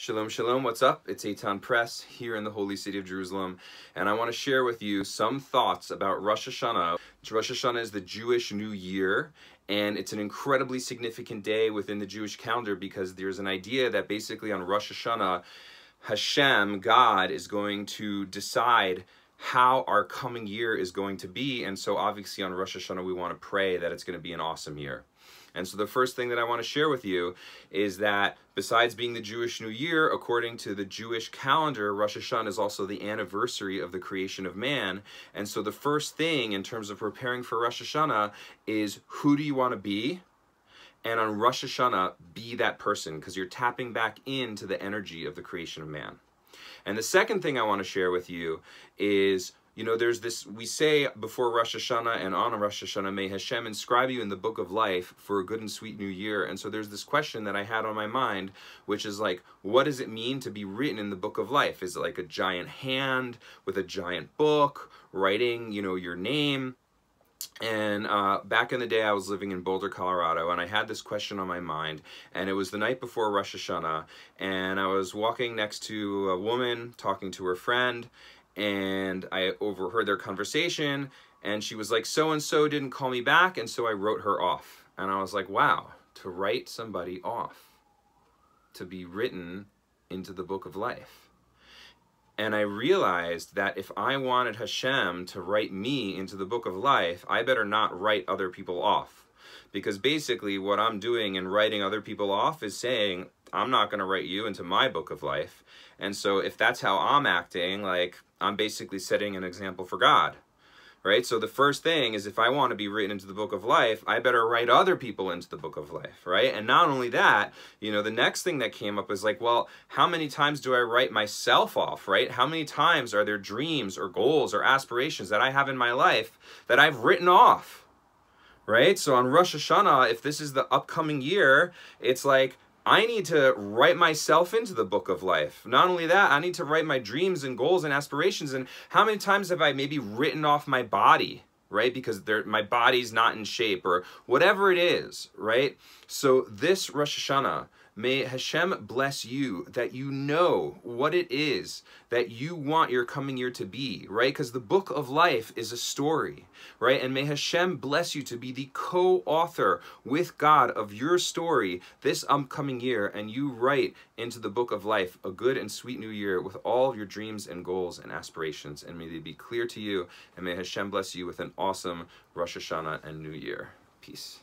Shalom, shalom, what's up? It's Eitan Press here in the holy city of Jerusalem, and I want to share with you some thoughts about Rosh Hashanah. Rosh Hashanah is the Jewish New Year, and it's an incredibly significant day within the Jewish calendar because there's an idea that basically on Rosh Hashanah, Hashem, God, is going to decide how our coming year is going to be, and so obviously on Rosh Hashanah we want to pray that it's going to be an awesome year. And so the first thing that I want to share with you is that besides being the Jewish New Year, according to the Jewish calendar, Rosh Hashanah is also the anniversary of the creation of man. And so the first thing in terms of preparing for Rosh Hashanah is, who do you want to be? And on Rosh Hashanah, be that person, because you're tapping back into the energy of the creation of man. And the second thing I want to share with you is, you know, there's this, we say before Rosh Hashanah and on Rosh Hashanah, may Hashem inscribe you in the book of life for a good and sweet new year. And so there's this question that I had on my mind, which is like, what does it mean to be written in the book of life? Is it like a giant hand with a giant book writing, you know, your name? And back in the day, I was living in Boulder, Colorado, and I had this question on my mind, and it was the night before Rosh Hashanah, and I was walking next to a woman talking to her friend, and I overheard their conversation, and she was like, so-and-so didn't call me back, and so I wrote her off. And I was like, wow, to write somebody off, to be written into the book of life. And I realized that if I wanted Hashem to write me into the book of life, I better not write other people off. Because basically what I'm doing in writing other people off is saying, I'm not going to write you into my book of life. And so if that's how I'm acting, like, I'm basically setting an example for God. Right? So the first thing is, if I want to be written into the book of life, I better write other people into the book of life, right? And not only that, you know, the next thing that came up is like, well, how many times do I write myself off, right? How many times are there dreams or goals or aspirations that I have in my life that I've written off, right? So on Rosh Hashanah, if this is the upcoming year, it's like, I need to write myself into the book of life. Not only that, I need to write my dreams and goals and aspirations. And how many times have I maybe written off my body, right? Because my body's not in shape or whatever it is, right? So this Rosh Hashanah, may Hashem bless you, that you know what it is that you want your coming year to be, right? Because the book of life is a story, right? And may Hashem bless you to be the co-author with God of your story this upcoming year, and you write into the book of life a good and sweet new year with all your dreams and goals and aspirations, and may they be clear to you, and may Hashem bless you with an awesome Rosh Hashanah and New Year. Peace.